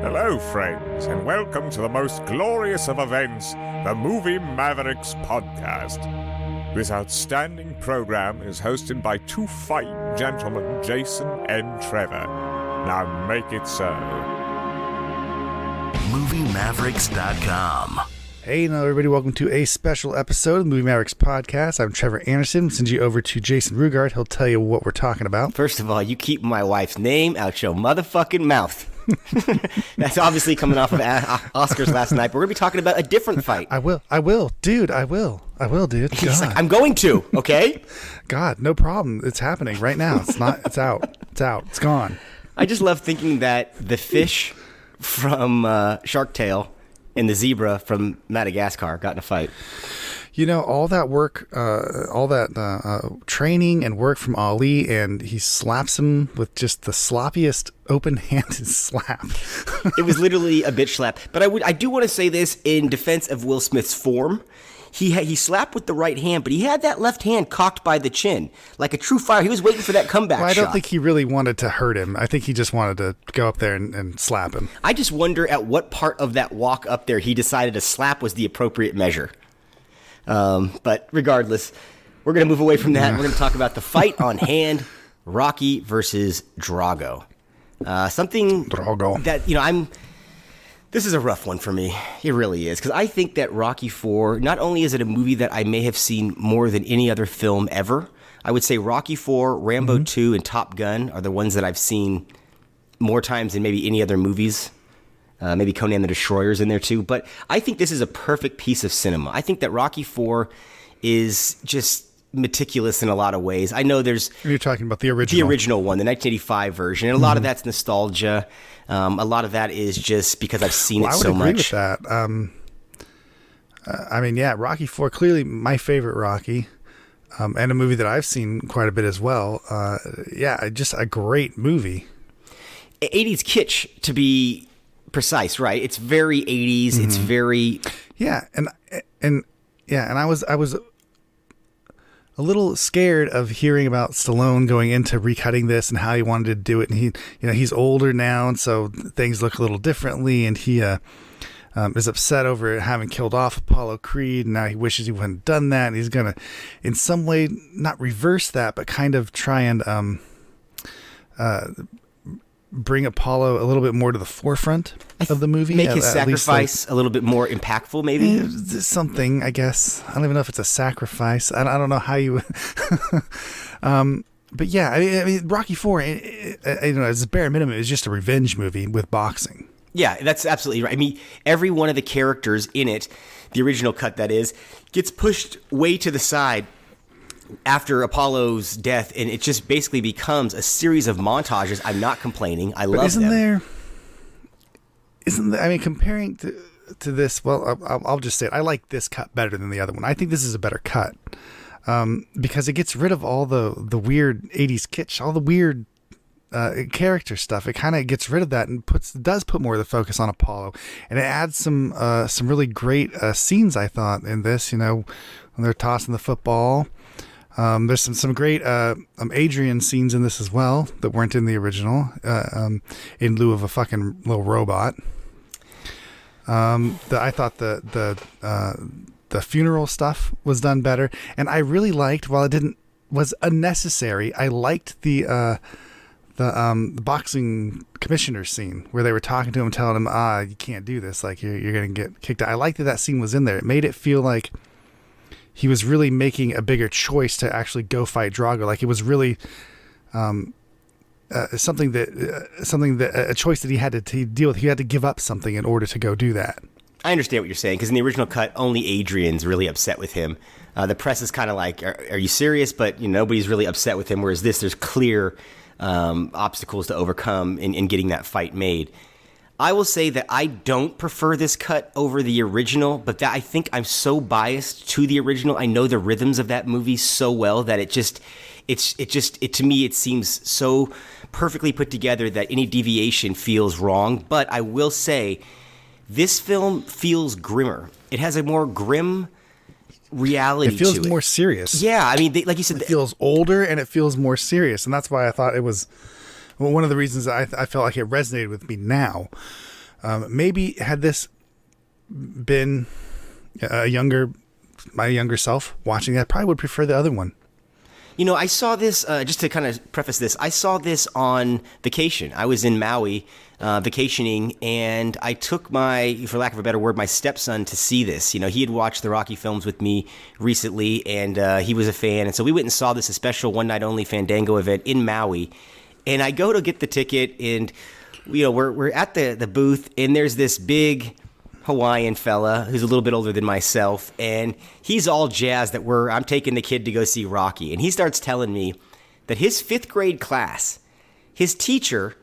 Hello, friends, and welcome to the most glorious of events, the Movie Mavericks podcast. This outstanding program is hosted by two fine gentlemen, Jason and Trevor. Now make it so. MovieMavericks.com. Hey, now everybody, welcome to a special episode of the Movie Mavericks podcast. I'm Trevor Anderson. Send you over to Jason Rugard. He'll tell you what we're talking about. First of all, you keep my wife's name out your motherfucking mouth. That's obviously coming off of Oscars last night, but we're going to be talking about a different fight. I will, dude. I will, dude. He's like, I'm going to, okay? God, no problem. It's happening right now. It's out. It's gone. I just love thinking that the fish from Shark Tale and the zebra from Madagascar got in a fight. You know, all that work, training and work from Ali, and he slaps him with just the sloppiest open-handed slap. It was literally a bitch slap. But I do want to say this in defense of Will Smith's form. He slapped with the right hand, but he had that left hand cocked by the chin. Like a true fighter. He was waiting for that comeback shot. I don't think he really wanted to hurt him. I think he just wanted to go up there and slap him. I just wonder at what part of that walk up there he decided a slap was the appropriate measure. But regardless, we're going to move away from that. We're going to talk about the fight on hand, Rocky versus Drago. That, this is a rough one for me. It really is. Because I think that Rocky IV, not only is it a movie that I may have seen more than any other film ever, I would say Rocky IV, Rambo 2, and Top Gun are the ones that I've seen more times than maybe any other movies. Maybe Conan the Destroyer's in there too. But I think this is a perfect piece of cinema. I think that Rocky IV is just meticulous in a lot of ways. I know You're talking about the original. The original one, the 1985 version. And a lot of that's nostalgia. A lot of that is just because I've seen it so much. I would agree with that. Rocky IV, clearly my favorite Rocky. And a movie that I've seen quite a bit as well. Just a great movie. 80s kitsch, to be precise, right? It's very 80s. It's very and I was a little scared of hearing about Stallone going into recutting this and how he wanted to do it, and he's older now, and so things look a little differently, and he is upset over having killed off Apollo Creed, and now he wishes he wouldn't have done that, and he's gonna in some way not reverse that, but kind of try and bring Apollo a little bit more to the forefront of the movie. Make his sacrifice a little bit more impactful, maybe? Something, I guess. I don't even know if it's a sacrifice. I don't know how you... but yeah, I mean, Rocky IV, as a bare minimum, is just a revenge movie with boxing. Yeah, that's absolutely right. I mean, every one of the characters in it, the original cut that is, gets pushed way to the side after Apollo's death, and it just basically becomes a series of montages. I'm not complaining. I love them. Isn't there, I mean, comparing to this, well, I'll just say it. I like this cut better than the other one. I think this is a better cut because it gets rid of all the weird 80s kitsch, all the weird character stuff. It kind of gets rid of that and does put more of the focus on Apollo, and it adds some really great scenes, I thought, in this, when they're tossing the football. There's some great Adrian scenes in this as well that weren't in the original, in lieu of a fucking little robot. I thought the funeral stuff was done better, and I really liked, while it was unnecessary, I liked the boxing commissioner scene where they were talking to him, telling him, you can't do this, like you're gonna get kicked out. I liked that scene was in there. It made it feel like he was really making a bigger choice to actually go fight Drago. Like it was really a choice that he had to deal with. He had to give up something in order to go do that. I understand what you're saying, because in the original cut, only Adrian's really upset with him. The press is kind of like, are you serious? But nobody's really upset with him, whereas there's clear obstacles to overcome in getting that fight made. I will say that I don't prefer this cut over the original, but that I think I'm so biased to the original. I know the rhythms of that movie so well that it to me, it seems so perfectly put together that any deviation feels wrong. But I will say this film feels grimmer. It has a more grim reality to it. It feels more serious. Yeah, I mean, like you said, it feels older and it feels more serious, and that's why I thought it was one of the reasons I felt like it resonated with me now. Maybe had this been my younger self watching that, I probably would prefer the other one. I saw this, just to kind of preface this, I saw this on vacation. I was in Maui vacationing, and I took for lack of a better word, my stepson to see this. He had watched the Rocky films with me recently, and he was a fan. And so we went and saw this, a special one-night-only Fandango event in Maui. And I go to get the ticket, and we're at the booth, and there's this big Hawaiian fella who's a little bit older than myself, and he's all jazzed that I'm taking the kid to go see Rocky. And he starts telling me that his 5th grade class, his teacher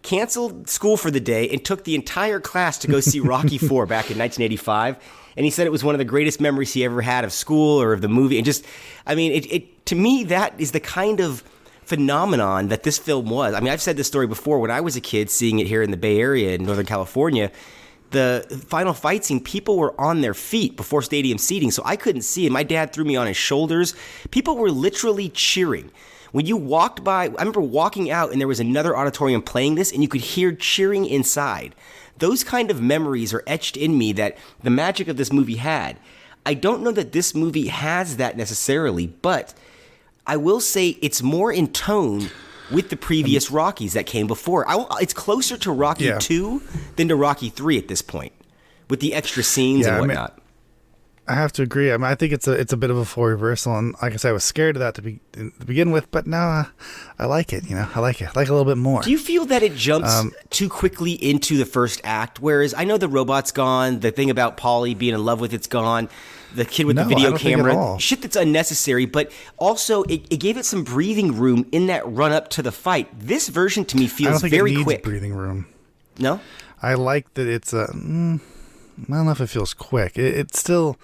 canceled school for the day and took the entire class to go see Rocky 4 back in 1985. And he said it was one of the greatest memories he ever had of school or of the movie. And just, to me, that is the kind of phenomenon that this film was. I've said this story before. When I was a kid seeing it here in the Bay Area in Northern California, the final fight scene, people were on their feet before stadium seating, so I couldn't see it. My dad threw me on his shoulders. People were literally cheering. When you walked by, I remember walking out and there was another auditorium playing this, and you could hear cheering inside. Those kind of memories are etched in me that the magic of this movie had. I don't know that this movie has that necessarily, but I will say it's more in tone with the previous Rockies that came before. It's closer to Rocky 2 than to Rocky 3 at this point, with the extra scenes and whatnot. I have to agree. I think it's a bit of a full reversal, and like I said, I was scared of that to begin with, but now I like it. I like it. I like it a little bit more. Do you feel that it jumps too quickly into the first act? Whereas I know the robot's gone, the thing about Paulie being in love with it's gone, the kid with the video camera, shit that's unnecessary, but also it gave it some breathing room in that run up to the fight. This version to me feels very quick. Breathing room. No? I like that it's I don't know if it feels quick. It's still,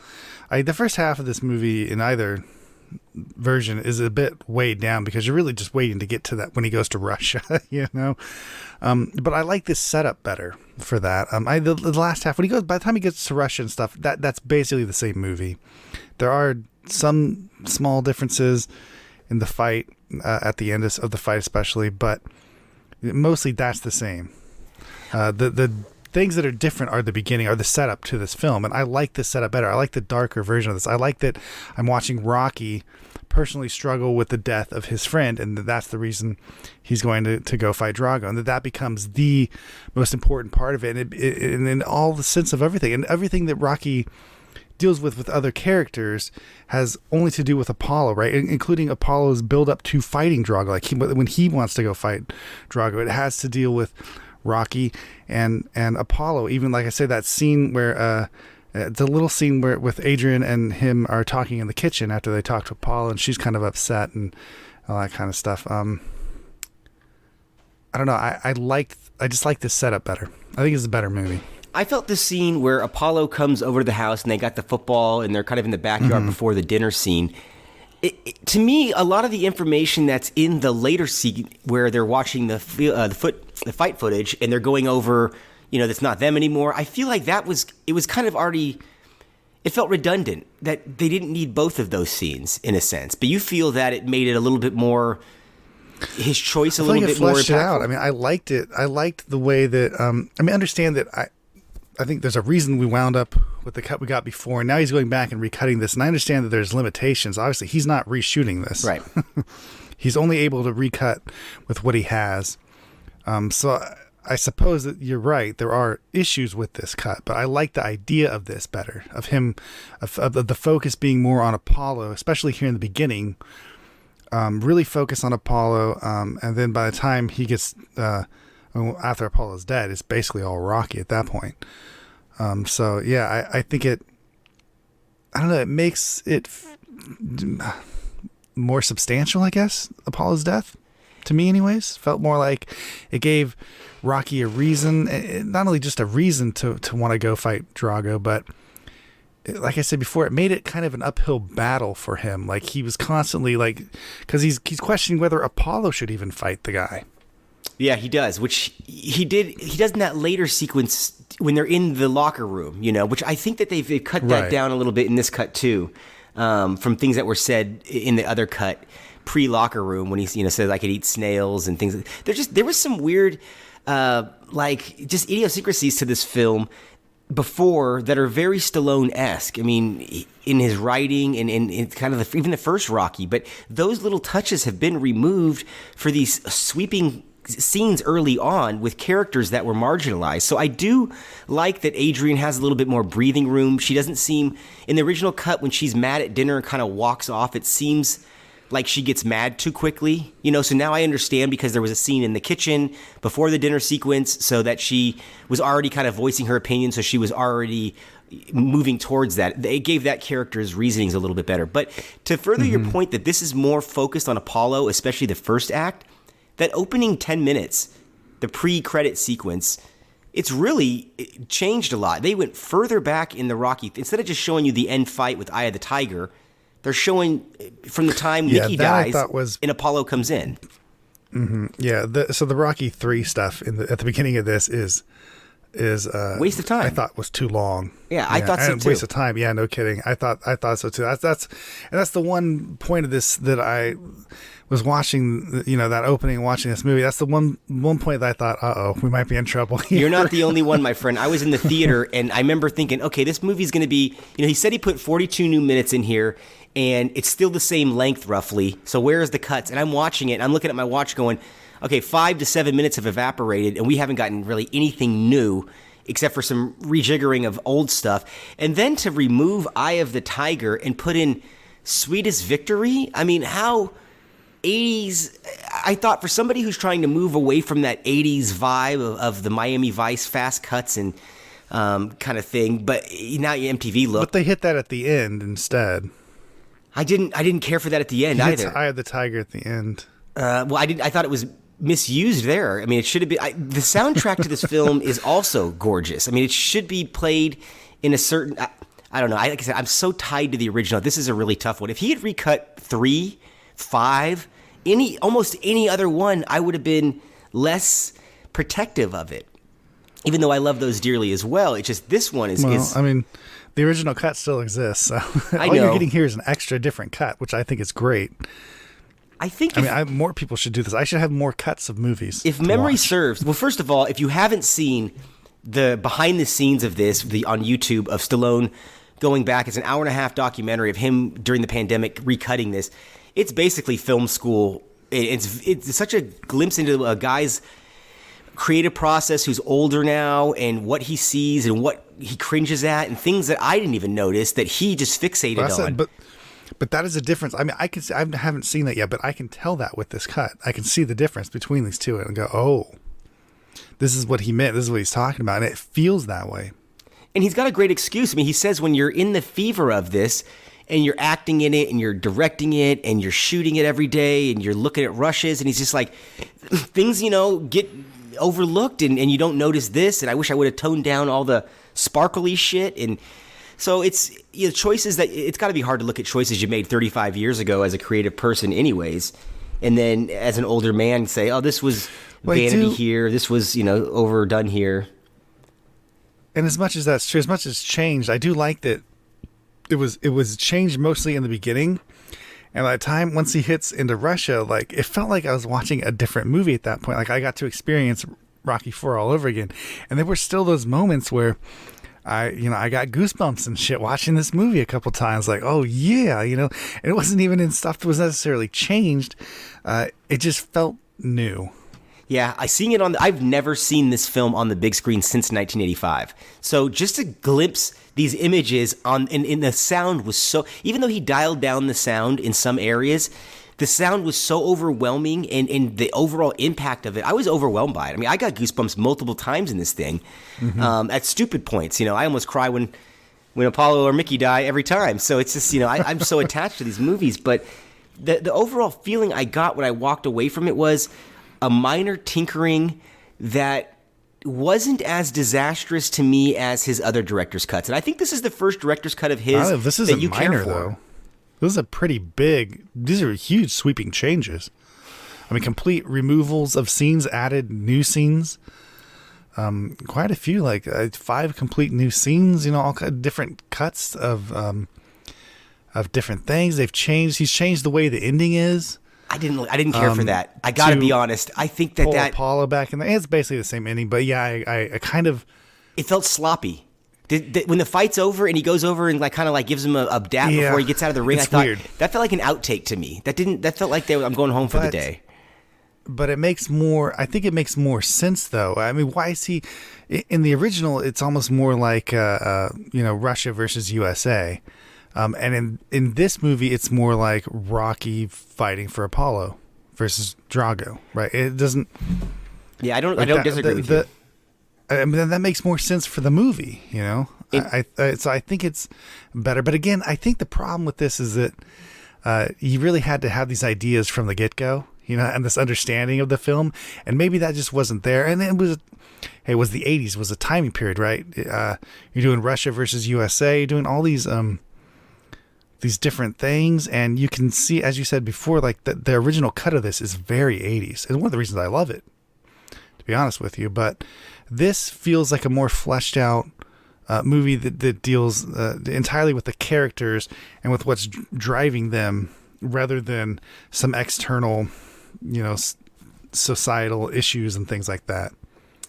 the first half of this movie in either version is a bit weighed down because you're really just waiting to get to that when he goes to Russia, But I like this setup better for that. The last half, by the time he gets to Russia and stuff, that's basically the same movie. There are some small differences in the fight at the end of the fight, especially, but mostly that's the same. The things that are different are the setup to this film, and I like the setup better. I like the darker version of this. I like that I'm watching Rocky personally struggle with the death of his friend, and that's the reason he's going to go fight Drago, and that becomes the most important part of it, and in all the sense of everything, and everything that Rocky deals with other characters has only to do with Apollo, right? Including Apollo's build up to fighting Drago. Like when he wants to go fight Drago, it has to deal with Rocky and Apollo. Even like I say, that scene where the little scene where with Adrian and him are talking in the kitchen after they talk to Apollo, and she's kind of upset and all that kind of stuff. I don't know. I just like this setup better. I think it's a better movie. I felt the scene where Apollo comes over to the house and they got the football and they're kind of in the backyard before the dinner scene. To me, a lot of the information that's in the later scene where they're watching the fight footage and they're going over, that's not them anymore. I feel like it was kind of already, it felt redundant that they didn't need both of those scenes in a sense. But you feel that it made it a little bit more, his choice a little bit more impactful. It out. I liked it. I liked the way that, understand that I think there's a reason we wound up with the cut we got before, and now he's going back and recutting this. And I understand that there's limitations. Obviously, he's not reshooting this. Right. He's only able to recut with what he has. So I suppose that you're right. There are issues with this cut, but I like the idea of this better, of the focus being more on Apollo, especially here in the beginning. Really focus on Apollo, and then by the time he gets... after Apollo's dead, it's basically all Rocky at that point. So yeah, I think it, I don't know, it makes it more substantial, I guess, Apollo's death, to me anyways. Felt more like it gave Rocky a reason, not only just a reason to want to go fight Drago, but like I said before, it made it kind of an uphill battle for him. Like he was constantly because he's questioning whether Apollo should even fight the guy. Yeah, he does, which he did. He does in that later sequence when they're in the locker room, which I think that they've cut that down a little bit in this cut too, from things that were said in the other cut pre-locker room when he says I could eat snails and things. There was some weird like just idiosyncrasies to this film before that are very Stallone-esque. I mean, in his writing and in kind of even the first Rocky, but those little touches have been removed for these sweeping scenes early on with characters that were marginalized. So I do like that Adrian has a little bit more breathing room. She doesn't seem, in the original cut, when she's mad at dinner and kind of walks off, it seems like she gets mad too quickly, so now I understand, because there was a scene in the kitchen before the dinner sequence, so that she was already kind of voicing her opinion, so she was already moving towards that. It gave that character's reasonings a little bit better. But to further your point that this is more focused on Apollo, especially the first act, that opening 10 minutes, the pre-credit sequence, it changed a lot. They went further back in the Rocky. Instead of just showing you the end fight with Eye of the Tiger, they're showing from the time Mickey dies and Apollo comes in. Mm-hmm. Yeah, so the Rocky 3 stuff at the beginning of this is waste of time. I thought was too long. Yeah, I thought so too. Waste of time. Yeah, no kidding. I thought so too. That's the one point of this that I was watching. That opening, watching this movie. That's the one point that I thought, we might be in trouble here. You're not the only one, my friend. I was in the theater and I remember thinking, okay, this movie's going to be. He said he put 42 new minutes in here, and it's still the same length roughly. So where is the cuts? And I'm watching it, and I'm looking at my watch going, okay, 5 to 7 minutes have evaporated, and we haven't gotten really anything new except for some rejiggering of old stuff. And then to remove Eye of the Tiger and put in Sweetest Victory, I mean, how 80s, I thought for somebody who's trying to move away from that 80s vibe of the Miami Vice fast cuts and kind of thing, but now you MTV look. But they hit that at the end instead. I didn't care for that at the end either. Eye of the Tiger at the end. I thought it was misused there. I mean, it should have been. The soundtrack to this film is also gorgeous. I mean, it should be played in a certain. I don't know. Like I said, I'm so tied to the original. This is a really tough one. If he had recut 3, 5, almost any other one, I would have been less protective of it. Even though I love those dearly as well, it's just this one is. I mean, the original cut still exists. So all you're getting here is an extra different cut, which I think is great. I think. More people should do this. I should have more cuts of movies. If memory serves, well, first of all, if you haven't seen the behind the scenes of this, on YouTube of Stallone going back, it's an 1.5-hour documentary of him during the pandemic recutting this. It's basically film school. It's such a glimpse into a guy's creative process who's older now and what he sees and what he cringes at and things that I didn't even notice that he just fixated on. But that is a difference. I mean, I haven't seen that yet, but I can tell that with this cut. I can see the difference between these two and go, oh, this is what he meant. This is what he's talking about. And it feels that way. And he's got a great excuse. I mean, he says when you're in the fever of this and you're acting in it and you're directing it and you're shooting it every day and you're looking at rushes, and he's just like, things, get overlooked and you don't notice this. And I wish I would have toned down all the sparkly shit. And so it's choices that it's got to be hard to look at choices you made 35 years ago as a creative person anyways. And then as an older man say, oh, this was vanity here. This was, overdone here. And as much as that's true, as much as changed, I do like that it was changed mostly in the beginning. And by the time, once he hits into Russia, like it felt like I was watching a different movie at that point. Like I got to experience Rocky IV all over again. And there were still those moments where I got goosebumps and shit watching this movie a couple times. Like, oh yeah, and it wasn't even in stuff that was necessarily changed. It just felt new. Yeah, I've never seen this film on the big screen since 1985. So just to glimpse these images and the sound was so, even though he dialed down the sound in some areas, the sound was so overwhelming and the overall impact of it, I was overwhelmed by it. I mean, I got goosebumps multiple times in this thing at stupid points. I almost cry when Apollo or Mickey die every time. So it's just, I'm so attached to these movies. But the overall feeling I got when I walked away from it was a minor tinkering that wasn't as disastrous to me as his other director's cuts. And I think this is the first director's cut of his this that you minor, care for. Though. This is a pretty big, these are huge sweeping changes. I mean, complete removals of scenes, added new scenes. Quite a few, like 5 complete new scenes, all different cuts of different things. He's changed the way the ending is. I didn't care for that. I got to be honest. I think pull that Apollo back in there. It's basically the same ending, but yeah, I kind of. It felt sloppy. When the fight's over and he goes over and kind of gives him a dap before he gets out of the ring, I thought weird. That felt like an outtake to me. That felt like I'm going home for the day. But it makes more. I think it makes more sense though. I mean, why is he in the original? It's almost more like Russia versus USA, and in this movie, it's more like Rocky fighting for Apollo versus Drago. Right? It doesn't. Yeah, I don't disagree with you. I mean, that makes more sense for the movie, so I think it's better. But again, I think the problem with this is that you really had to have these ideas from the get-go, and this understanding of the film, and maybe that just wasn't there. And it was the 80s, was a timing period, right? You're doing Russia versus USA, you're doing all these different things, and you can see, as you said before, like the original cut of this is very 80s. It's one of the reasons I love it, to be honest with you. But this feels like a more fleshed out movie that deals entirely with the characters and with what's driving them, rather than some external, societal issues and things like that.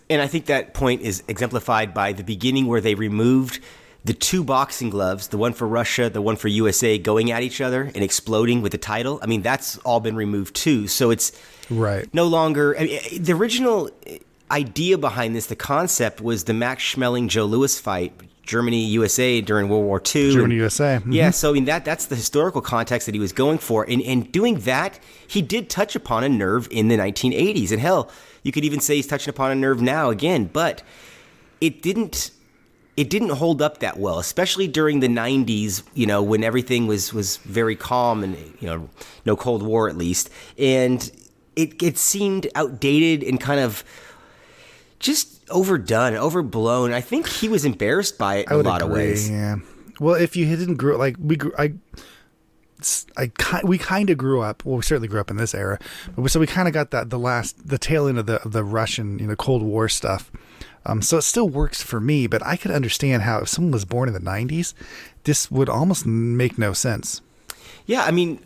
And I think that point is exemplified by the beginning, where they removed the two boxing gloves, the one for Russia, the one for USA, going at each other and exploding with the title. I mean, that's all been removed too. So it's no longer the original idea behind this. The concept was the Max Schmeling Joe Louis fight, Germany USA during World War II. Germany USA. Mm-hmm. Yeah, so I mean that's the historical context that he was going for. And doing that, he did touch upon a nerve in the 1980s. And hell, you could even say he's touching upon a nerve now again, but it didn't hold up that well, especially during the 90s, when everything was very calm and, no Cold War at least. And it seemed outdated and kind of just overdone, overblown. I think he was embarrassed by it in a lot of ways. Yeah. Well, if you didn't grow like we kind of grew up. Well, we certainly grew up in this era, so we kind of got the tail end of the Russian, Cold War stuff. So it still works for me, but I could understand how if someone was born in the 90s, this would almost make no sense. Yeah, I mean,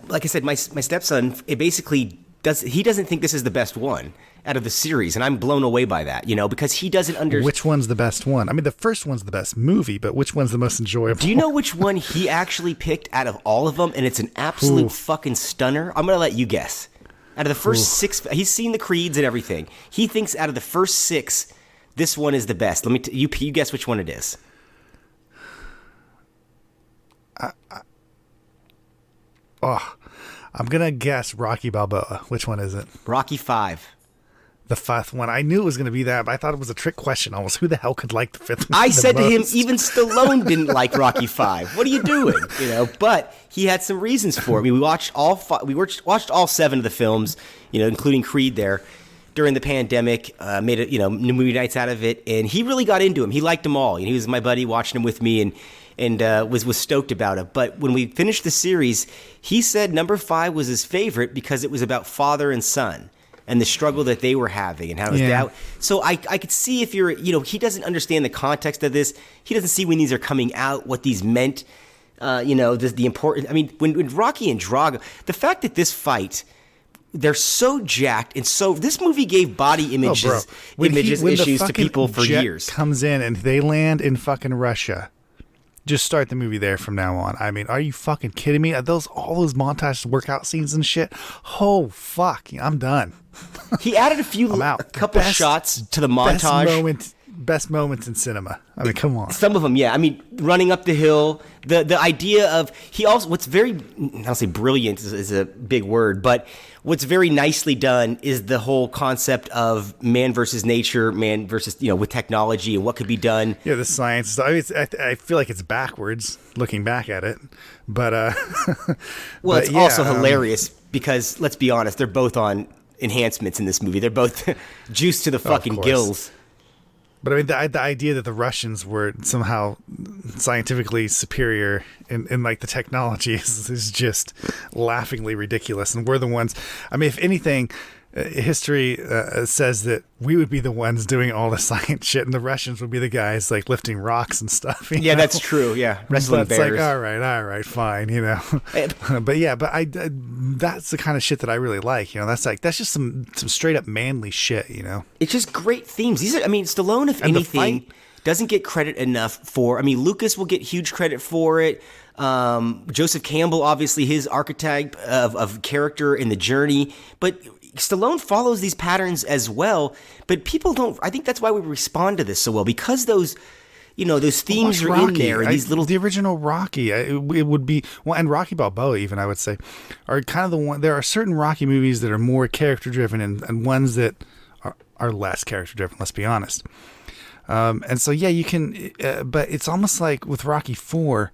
like I said, my stepson, it basically he doesn't think this is the best one out of the series, and I'm blown away by that, because he doesn't understand. Which one's the best one? I mean, the first one's the best movie, but which one's the most enjoyable? Do you know which one he actually picked out of all of them? And it's an absolute fucking stunner. I'm going to let you guess. Out of the first 6, he's seen the Creeds and everything. He thinks out of the first 6, this one is the best. Let me you guess which one it is. I'm going to guess Rocky Balboa. Which one is it? Rocky 5. The 5th one. I knew it was going to be that, but I thought it was a trick question almost. Who the hell could like the 5th one? I said to him, even Stallone didn't like Rocky 5. What are you doing? But he had some reasons for it. I mean, we watched all 7 of the films, including Creed there during the pandemic, made it, movie nights out of it. And he really got into him. He liked them all. He was my buddy watching them with me and was stoked about it. But when we finished the series, he said number 5 was his favorite because it was about father and son and the struggle that they were having and how it was doubt. So I could see if he doesn't understand the context of this. He doesn't see when these are coming out, what these meant, the important. I mean, when Rocky and Drago, the fact that this fight, they're so jacked, and so this movie gave body issues to people for years. Comes in and they land in fucking Russia. Just start the movie there from now on. I mean, are you fucking kidding me? All those montages, workout scenes and shit. Oh fuck, I'm done. He added a couple shots to the montage. Best moments in cinema. I mean, come on. Some of them, yeah. I mean, running up the hill, the idea of what's very, I'll say brilliant is a big word, but what's very nicely done is the whole concept of man versus nature, man versus, with technology and what could be done. Yeah, the science. I feel like it's backwards looking back at it, but well, it's also hilarious because let's be honest, they're both on enhancements in this movie. They're both juiced to the fucking gills. But I mean, the idea that the Russians were somehow scientifically superior in like the technology is just laughingly ridiculous. And we're the ones. I mean, if anything, history says that we would be the ones doing all the science shit, and the Russians would be the guys like lifting rocks and stuff. Yeah, that's true. Yeah, wrestling bears. bears. Like, all right, fine, but that's the kind of shit that I really like. That's just some straight up manly shit. It's just great themes. These are, Stallone, if anything, doesn't get credit enough for. Lucas will get huge credit for it. Joseph Campbell, obviously, his archetype of character in The Journey, but Stallone follows these patterns as well, but people don't. I think that's why we respond to this so well, because those themes are in there. And the original Rocky, it would be and Rocky Balboa, even I would say, are kind of the one. There are certain Rocky movies that are more character driven, and ones that are less character driven. Let's be honest. And so you can, but it's almost like with Rocky 4.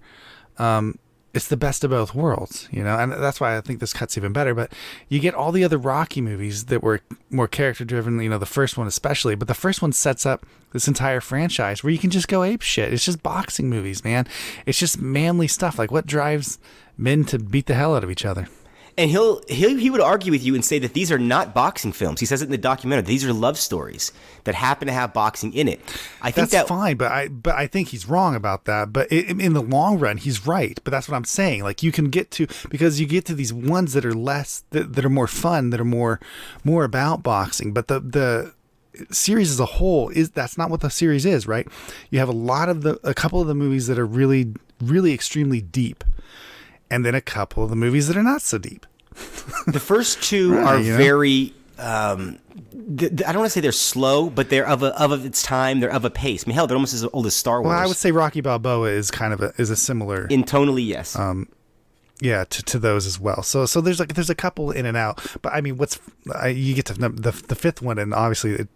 It's the best of both worlds, and that's why I think this cut's even better. But you get all the other Rocky movies that were more character driven, the first one especially, but the first one sets up this entire franchise where you can just go ape shit. It's just boxing movies, man. It's just manly stuff. Like, what drives men to beat the hell out of each other? And he would argue with you and say that these are not boxing films. He says it in the documentary. These are love stories that happen to have boxing in it. I think that's fine, but I think he's wrong about that. But in the long run, he's right. But that's what I'm saying. Like, you can get to, because you get to these ones that are less, that are more fun, that are more about boxing. But the series as a whole that's not what the series is, right? You have a couple of the movies that are really, really extremely deep. And then a couple of the movies that are not so deep. The first two are very. I don't want to say they're slow, but they're of its time. They're of a pace. Hell, they're almost as old as Star Wars. Well, I would say Rocky Balboa is kind of a similar. In tonally, yes. To those as well. So there's a couple in and out. But you get to the fifth one, and obviously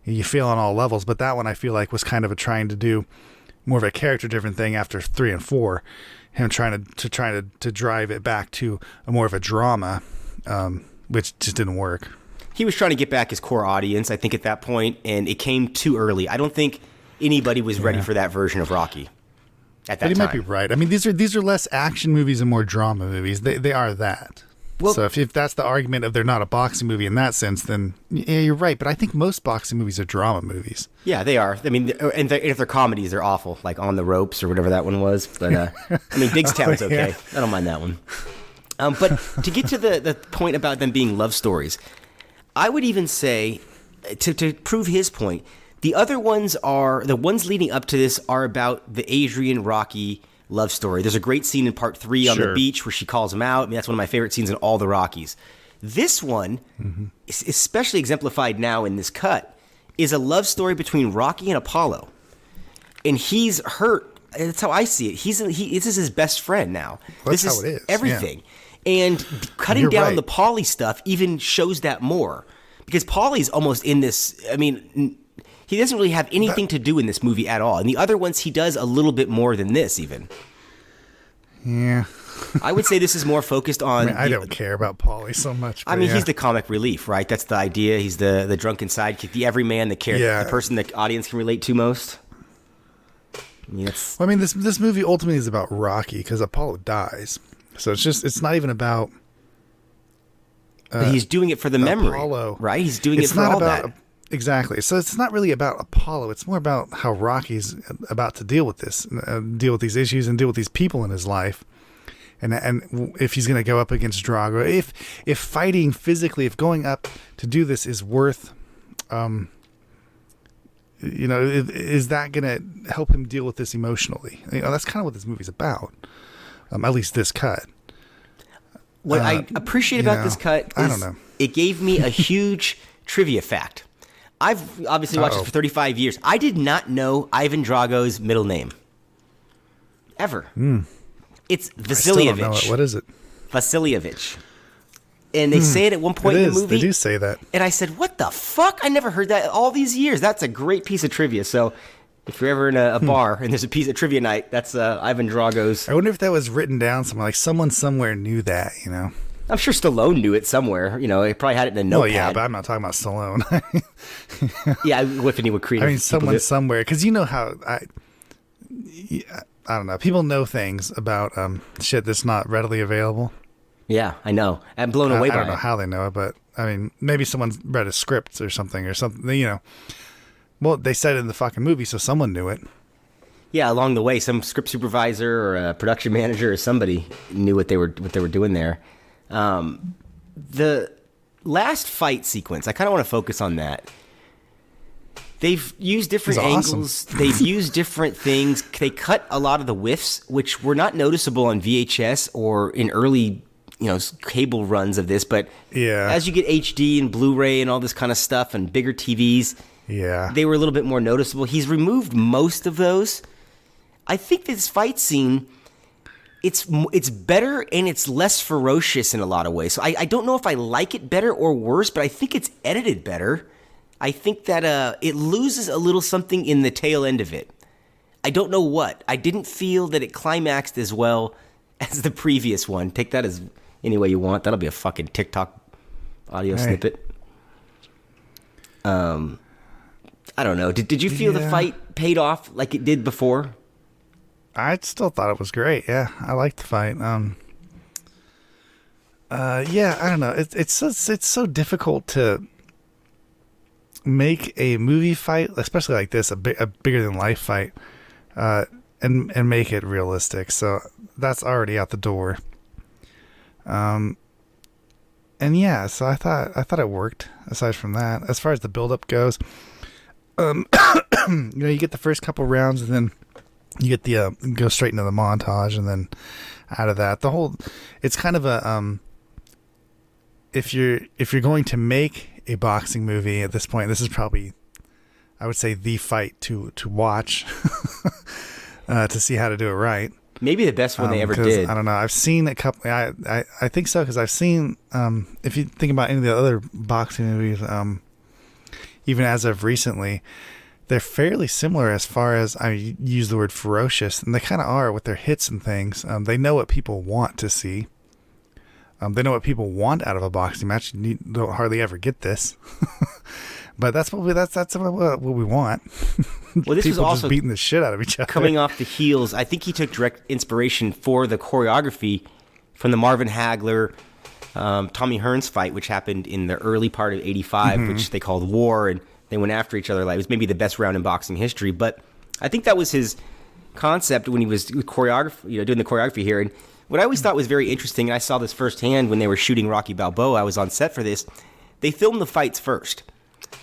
you fail on all levels. But that one I feel like was kind of trying to do more of a character driven thing after 3 and 4. Him trying to drive it back to more of a drama, which just didn't work. He was trying to get back his core audience, I think, at that point, and it came too early. I don't think anybody was ready for that version of Rocky at that time. But he might be right. These are less action movies and more drama movies. They are that. Well, so if that's the argument of they're not a boxing movie in that sense, then yeah, you're right. But I think most boxing movies are drama movies. Yeah, they are. And if they're comedies, they're awful, like On the Ropes or whatever that one was. But Digstown's okay. I don't mind that one. But to get to the point about them being love stories, I would even say, to prove his point, the ones leading up to this are about the Adrian Rocky love story. There's a great scene in part 3 on the beach where she calls him out. That's one of my favorite scenes in all the Rockies. This one, especially exemplified now in this cut, is a love story between Rocky and Apollo. And he's hurt. That's how I see it. This is his best friend now. This is how it is. Everything. Yeah. And cutting down the Paulie stuff even shows that more. Because Paulie's almost in this, he doesn't really have anything to do in this movie at all. And the other ones, he does a little bit more than this, even. Yeah. I would say this is more focused on... I don't care about Paulie so much. He's the comic relief, right? That's the idea. He's the drunken sidekick, the everyman, the person the audience can relate to most. This movie ultimately is about Rocky because Apollo dies. So it's not even about... but he's doing it for the memory, Apollo. Right? He's doing it for all that. Exactly. So it's not really about Apollo. It's more about how Rocky's about to deal with this, deal with these issues, and deal with these people in his life. And if he's going to go up against Drago, if fighting physically, if going up to do this is worth, is that going to help him deal with this emotionally? That's kind of what this movie's about. At least this cut. What I appreciate about this cut is it gave me a huge trivia fact. I've obviously watched this for 35 years. I did not know Ivan Drago's middle name. Ever. It's Vasilievich. I still don't know it. What is it? Vasilievich. And they say it at one point in the movie. They do say that. And I said, what the fuck? I never heard that all these years. That's a great piece of trivia. So if you're ever in a bar and there's a piece of trivia night, that's Ivan Drago's. I wonder if that was written down somewhere. Like someone somewhere knew that, I'm sure Stallone knew it somewhere. He probably had it in a notepad. Well, yeah, but I'm not talking about Stallone. Yeah, if anyone creative. Someone somewhere. Because you know how... I don't know. People know things about shit that's not readily available. Yeah, I know. I'm blown away by it. I don't know how they know it, but I mean, maybe someone's read a script or something, Well, they said it in the fucking movie, so someone knew it. Yeah, along the way, some script supervisor or a production manager or somebody knew what they were doing there. The last fight sequence, I kind of want to focus on that. They've used different angles. Awesome. They've used different things. They cut a lot of the whiffs, which were not noticeable on VHS or in early, cable runs of this. But as you get HD and Blu-ray and all this kind of stuff and bigger TVs, they were a little bit more noticeable. He's removed most of those. I think this fight scene, it's better and it's less ferocious in a lot of ways. So I don't know if I like it better or worse, but I think it's edited better. I think that it loses a little something in the tail end of it. I don't know what. I didn't feel that it climaxed as well as the previous one. Take that as any way you want. That'll be a fucking TikTok audio snippet. I don't know. Did you feel the fight paid off like it did before? I still thought it was great. Yeah, I liked the fight. I don't know. It's so difficult to make a movie fight, especially like this, a bigger than life fight, and make it realistic. So that's already out the door. So I thought it worked. Aside from that, as far as the build up goes, you get the first couple rounds, and then you get the go straight into the montage, and then out of that, it's kind of a if you're going to make a boxing movie at this point, this is probably, I would say, the fight to watch to see how to do it right. Maybe the best one they ever did. I don't know. I've seen a couple. I think so, because I've seen. If you think about any of the other boxing movies, even as of recently, they're fairly similar as far as I use the word ferocious, and they kind of are with their hits and things. They know what people want to see. They know what people want out of a boxing match. You don't hardly ever get this, but that's what we want. Well, this people was also just beating the shit out of each other. Coming off the heels, I think he took direct inspiration for the choreography from the Marvin Hagler, Tommy Hearns fight, which happened in the early part of '85, which they called War, and they went after each other. Like, it was maybe the best round in boxing history. But I think that was his concept when he was doing the choreography here. And what I always thought was very interesting, and I saw this firsthand when they were shooting Rocky Balboa. I was on set for this. They filmed the fights first.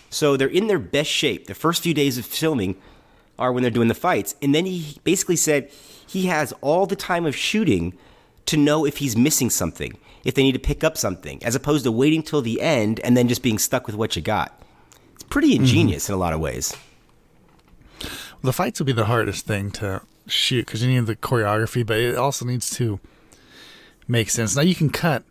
So they're in their best shape. The first few days of filming are when they're doing the fights. And then he basically said he has all the time of shooting to know if he's missing something, if they need to pick up something, as opposed to waiting till the end and then just being stuck with what you got. It's pretty ingenious in a lot of ways. The fights will be the hardest thing to shoot because you need the choreography, but it also needs to make sense. Now, you can cut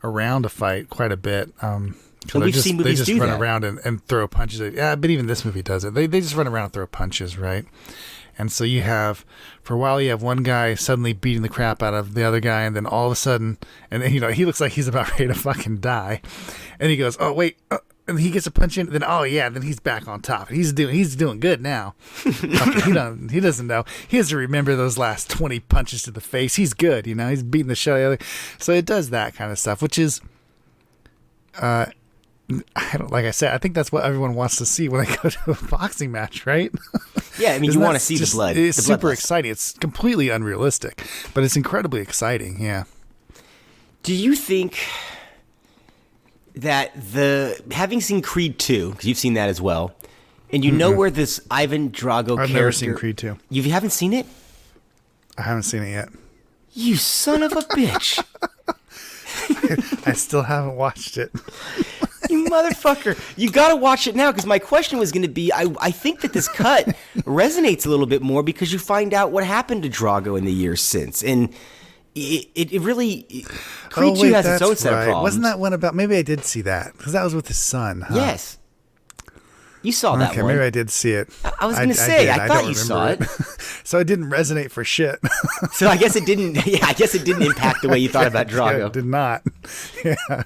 around a fight quite a bit. And we've seen movies do that. They just run around and throw punches. Yeah, but even this movie does it. They just run around and throw punches, right? And so you have, for a while, you have one guy suddenly beating the crap out of the other guy, and then all of a sudden, and then, he looks like he's about ready to fucking die. And he goes, oh, wait, and he gets a punch in, then then he's back on top. He's doing good now. He doesn't know. He doesn't remember those last 20 punches to the face. He's good, he's beating the shit out of the other. So it does that kind of stuff, which is, like I said, I think that's what everyone wants to see when they go to a boxing match, right? Yeah, I mean, you want to see the blood. It's super exciting. It's completely unrealistic, but it's incredibly exciting, yeah. Do you think that having seen Creed 2, because you've seen that as well, and you know where this Ivan Drago character... I've never seen Creed 2. You haven't seen it? I haven't seen it yet. You son of a bitch. I still haven't watched it. You motherfucker. You got to watch it now, because my question was going to be, I think that this cut resonates a little bit more because you find out what happened to Drago in the years since. And it really... Creed 2 has its own set of problems. Wasn't that one about... Maybe I did see that, because that was with his son, huh? Yes. You saw that one. Okay, maybe I did see it. I was going to say, I thought you saw it. So it didn't resonate for shit. So I guess it didn't... Yeah, I guess it didn't impact the way you thought about Drago. Yeah, it did not. Yeah.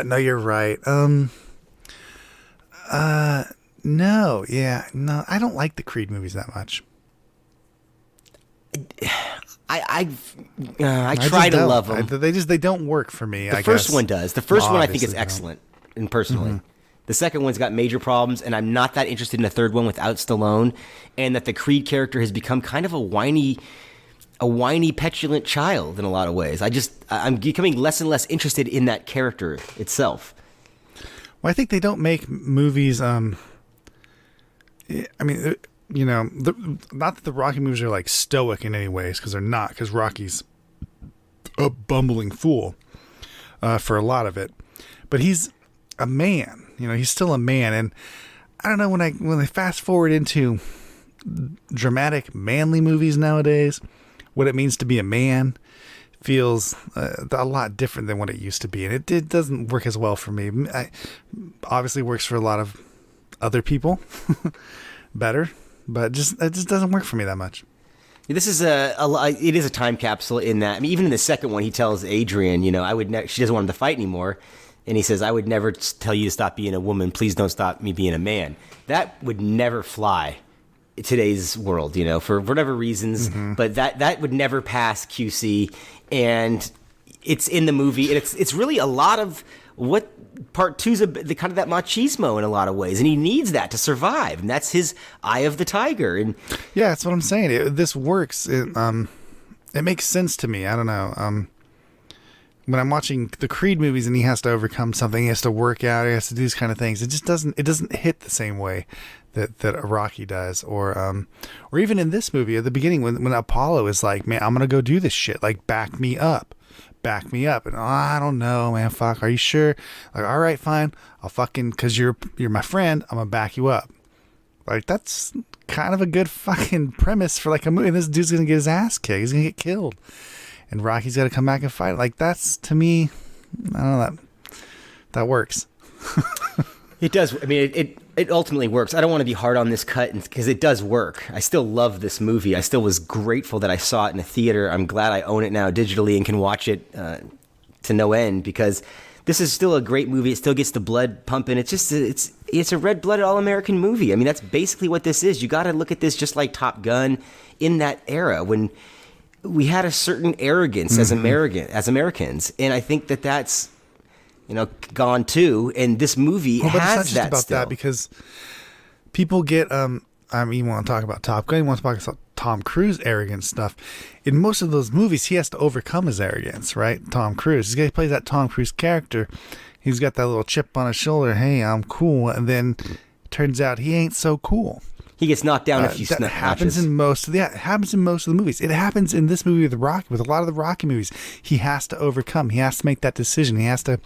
No, you're right. No, I don't like the Creed movies that much. I try to love them. They don't work for me. The first one does. The first one I think is excellent, and personally. Mm-hmm. The second one's got major problems, and I'm not that interested in the third one without Stallone, and that the Creed character has become kind of a whiny, petulant child in a lot of ways. I'm becoming less and less interested in that character itself. Well, I think they don't make movies. I mean, not that the Rocky movies are like stoic in any ways, because they're not. Because Rocky's a bumbling fool for a lot of it, but he's a man. He's still a man, and I don't know when they fast forward into dramatic, manly movies nowadays, what it means to be a man feels a lot different than what it used to be, and it doesn't work as well for me. Obviously works for a lot of other people better, but it just doesn't work for me that much. This is it is a time capsule in that. I mean, even in the second one, he tells Adrian, she doesn't want him to fight anymore. And he says, I would never tell you to stop being a woman. Please don't stop me being a man. That would never fly in today's world, for whatever reasons. Mm-hmm. But that would never pass QC. And it's in the movie. And it's really a lot of what part two's the kind of that machismo in a lot of ways. And he needs that to survive. And that's his eye of the tiger. And yeah, that's what I'm saying. This works. It makes sense to me. I don't know. When I'm watching the Creed movies and he has to overcome something, he has to work out, he has to do these kind of things, it just doesn't hit the same way that a Rocky does, or even in this movie at the beginning when Apollo is like, man, I'm gonna go do this shit, like back me up, and I don't know, man, fuck, are you sure? Like, all right, fine, I'll fucking, cause you're my friend, I'm gonna back you up. Like, that's kind of a good fucking premise for like a movie. This dude's gonna get his ass kicked, he's gonna get killed. And Rocky's got to come back and fight. Like, that's, to me, I don't know, that works. It does. I mean, it ultimately works. I don't want to be hard on this cut because it does work. I still love this movie. I still was grateful that I saw it in a theater. I'm glad I own it now digitally and can watch it to no end, because this is still a great movie. It still gets the blood pumping. It's just it's a red-blooded all-American movie. I mean, that's basically what this is. You got to look at this just like Top Gun in that era when we had a certain arrogance as Americans, and I think that's gone too. And this movie has but it's not just that about still. that, because people get you want to talk about Top Gun, you want to talk about Tom Cruise arrogant stuff. In most of those movies, he has to overcome his arrogance, right? Tom Cruise, he plays that Tom Cruise character. He's got that little chip on his shoulder. Hey, I'm cool, and then turns out he ain't so cool. He gets knocked down a few that happens in most of it happens in most of the movies. It happens in this movie with Rocky, with a lot of the Rocky movies. He has to overcome. He has to make that decision. He has to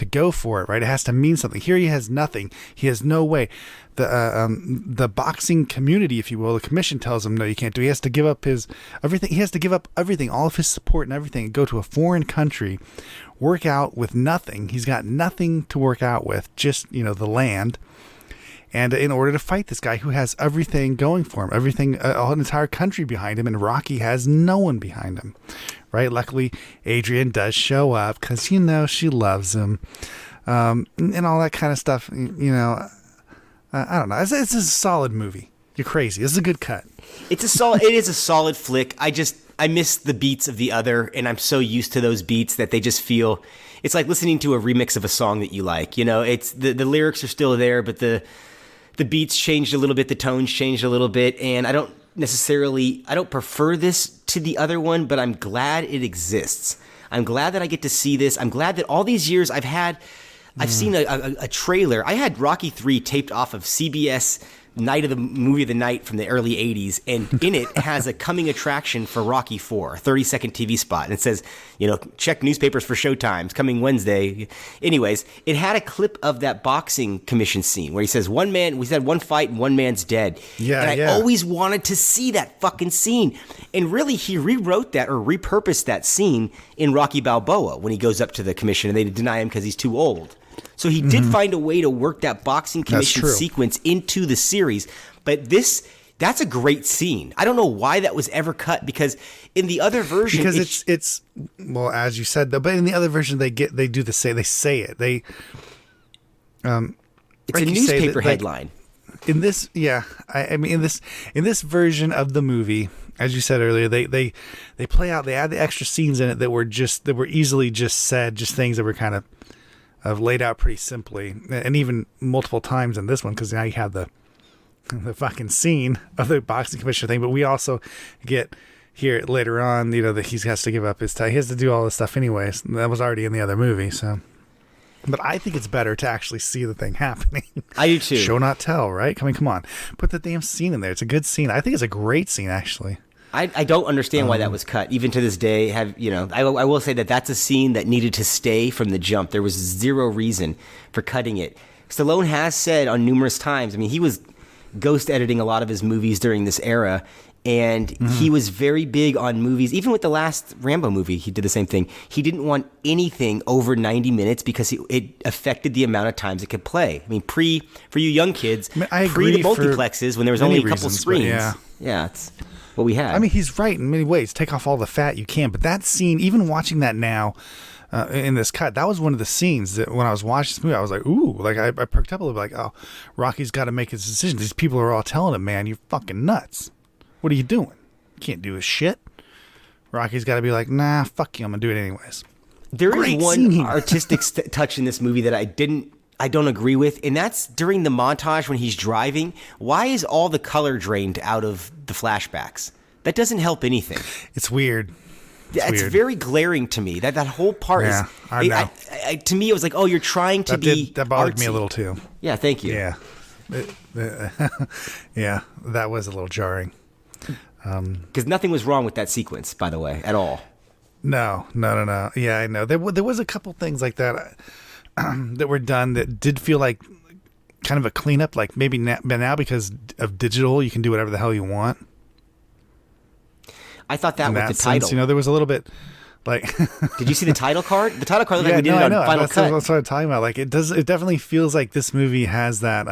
go for it, right? It has to mean something. Here he has nothing. He has no way. The boxing community, if you will, the commission tells him no, you can't do it. He has to give up everything. He has to give up everything, all of his support and everything, and go to a foreign country, work out with nothing. He's got nothing to work out with, just the land. And in order to fight this guy who has everything going for him, everything, an entire country behind him, and Rocky has no one behind him, right? Luckily, Adrian does show up because, she loves him, and all that kind of stuff. I don't know. It's a solid movie. You're crazy. This is a good cut. It is a solid flick. I miss the beats of the other, and I'm so used to those beats that they just feel. It's like listening to a remix of a song that you like. It's the lyrics are still there, but the beats changed a little bit, the tones changed a little bit, and I don't prefer this to the other one, but I'm glad it exists. I'm glad that I get to see this. I'm glad that all these years I've seen a trailer. I had Rocky 3 taped off of CBS movie of the night from the early 80s, and in it has a coming attraction for Rocky 4, a 30-second TV spot, and it says, check newspapers for showtimes, coming Wednesday. Anyways, it had a clip of that boxing commission scene where he says, we said one fight and one man's dead. Yeah, and I always wanted to see that fucking scene. And really, he rewrote that or repurposed that scene in Rocky Balboa when he goes up to the commission and they deny him because he's too old. So he did find a way to work that boxing commission sequence into the series. But that's a great scene. I don't know why that was ever cut, because in the other version, because it's well, as you said though, but in the other version they say it. They it's like a newspaper headline. in this, I mean in this version of the movie, as you said earlier, they play out. They add the extra scenes in it that were easily just said, just things that were kind of laid out pretty simply, and even multiple times in this one, because now you have the fucking scene of the boxing commissioner thing. But we also get here later on, that he has to give up his tie. He has to do all this stuff anyways. That was already in the other movie, so. But I think it's better to actually see the thing happening. I do too. Show not tell, right? I mean, come on. Put the damn scene in there. It's a good scene. I think it's a great scene, actually. I don't understand why that was cut. Even to this day, I will say that that's a scene that needed to stay from the jump. There was zero reason for cutting it. Stallone has said on numerous times, I mean, he was ghost editing a lot of his movies during this era, and he was very big on movies. Even with the last Rambo movie, he did the same thing. He didn't want anything over 90 minutes because it affected the amount of times it could play. I mean, for you young kids, I agree pre the multiplexes when there was only a couple screens. Yeah, it's what we had. I mean, he's right in many ways. Take off all the fat you can. But that scene, even watching that now in this cut, that was one of the scenes that when I was watching this movie, I was like, ooh, like I perked up a little bit, like, oh, Rocky's got to make his decision. These people are all telling him, man, you're fucking nuts. What are you doing? You can't do his shit. Rocky's got to be like, nah, fuck you. I'm going to do it anyways. There is one artistic touch in this movie that I don't agree with, and that's during the montage when he's driving. Why is all the color drained out of the flashbacks? That doesn't help anything. It's weird. It's very glaring to me. That whole part is. I know. To me, it was like, oh, you're trying to be. That bothered artsy. me a little too. Yeah, thank you. Yeah, yeah, that was a little jarring. Because nothing was wrong with that sequence, by the way, at all. No. Yeah, I know. There was a couple things like that that were done that did feel like kind of a cleanup. Like maybe now because of digital, you can do whatever the hell you want. I thought that was the title. Sense, there was a little bit like. Did you see the title card? The title card looked like we did it on Final Cut. That's what I'm talking about. Like it does. It definitely feels like this movie has that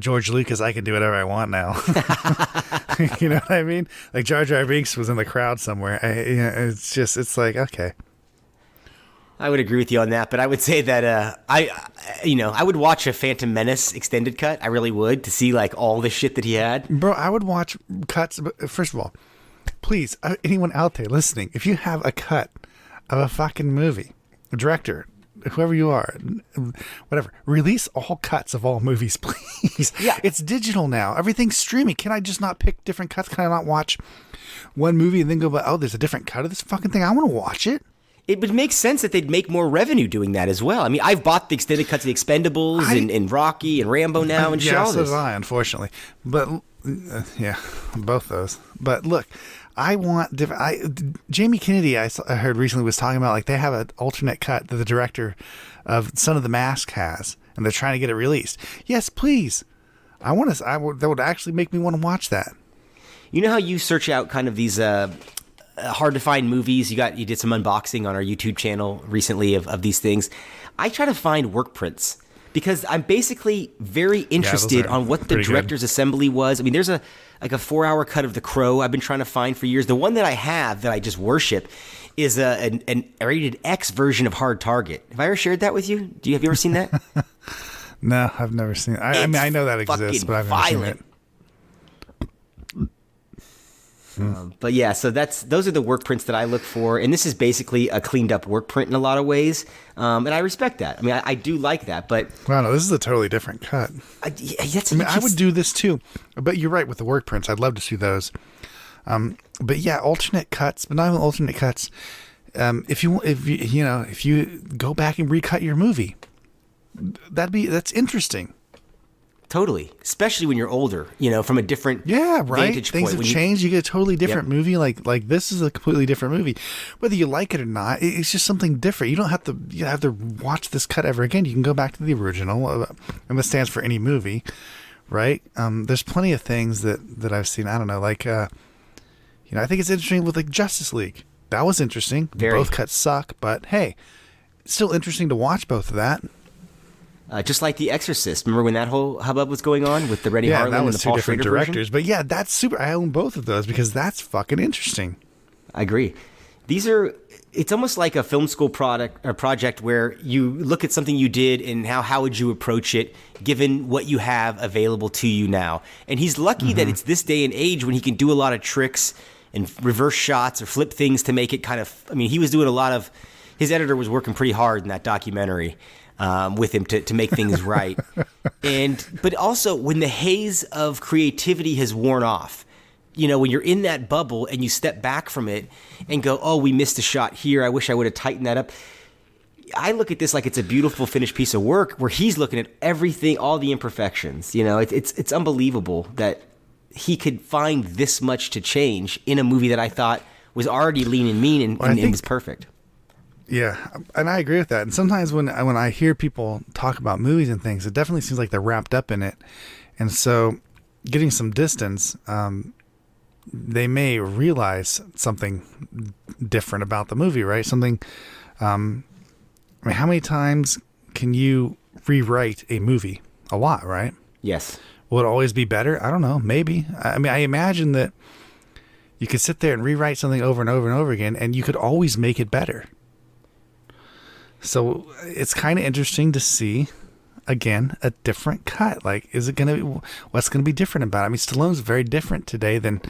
George Lucas. I can do whatever I want now. You know what I mean? Like Jar Jar Binks was in the crowd somewhere. It's like, okay. I would agree with you on that, but I would say that I would watch a Phantom Menace extended cut. I really would, to see like all the shit that he had. Bro, I would watch cuts. First of all, please, anyone out there listening, if you have a cut of a fucking movie, a director, whoever you are, whatever, release all cuts of all movies, please. Yeah. It's digital now. Everything's streaming. Can I just not pick different cuts? Can I not watch one movie and then go, oh, there's a different cut of this fucking thing? I want to watch it. It would make sense that they'd make more revenue doing that as well. I mean, I've bought the extended cuts of the Expendables and Rocky and Rambo now and shit. Yeah, so did I, unfortunately. But, yeah, both those. But look, I want Jamie Kennedy, I heard recently, was talking about like they have an alternate cut that the director of Son of the Mask has, and they're trying to get it released. Yes, please. That would actually make me want to watch that. You know how you search out kind of these hard to find movies? You did some unboxing on our YouTube channel recently of these things. I try to find work prints because I'm basically very interested on what the director's assembly was. I mean, there's a 4-hour cut of The Crow I've been trying to find for years. The one that I have that I just worship is a rated X version of Hard Target. Have I ever shared that with you? Have you ever seen that? No, I've never seen it. I mean, I know that exists, but I've never seen it. But yeah, so those are the work prints that I look for, and this is basically a cleaned up work print in a lot of ways, and I respect that. I mean, I do like that, but wow, no, this is a totally different cut. I would do this too, but you're right with the work prints. I'd love to see those. But yeah, alternate cuts, but not even alternate cuts. If you go back and recut your movie, that's interesting. Totally, especially when you're older, from a different vantage Things point. have changed. You get a totally different movie. Like this is a completely different movie, whether you like it or not. It's just something different. You don't have to watch this cut ever again. You can go back to the original, and this stands for any movie, right? There's plenty of things that I've seen. I don't know, like I think it's interesting with like Justice League. That was interesting. Very. Both cuts suck, but hey, it's still interesting to watch both of that. Just like The Exorcist. Remember when that whole hubbub was going on with the Rennie Harlan and the Paul Schrader directors version? But yeah, that's super. I own both of those because that's fucking interesting. I agree. It's almost like a film school project where you look at something you did and how would you approach it given what you have available to you now. And he's lucky that it's this day and age when he can do a lot of tricks and reverse shots or flip things to make it kind of, I mean, he was doing a lot of, his editor was working pretty hard in that documentary with him to make things right. But also when the haze of creativity has worn off, you know, when you're in that bubble and you step back from it and go, oh, we missed a shot here. I wish I would have tightened that up. I look at this like it's a beautiful finished piece of work where he's looking at everything, all the imperfections. You know, it's unbelievable that he could find this much to change in a movie that I thought was already lean and mean and was perfect. Yeah, and I agree with that. And sometimes when I hear people talk about movies and things, it definitely seems like they're wrapped up in it. And so getting some distance, they may realize something different about the movie, right? Something, I mean, how many times can you rewrite a movie? A lot, right? Yes. Will it always be better? I don't know. Maybe. I mean, I imagine that you could sit there and rewrite something over and over and over again, and you could always make it better. So it's kind of interesting to see, again, a different cut. Like, what's going to be different about it? I mean, Stallone's very different today than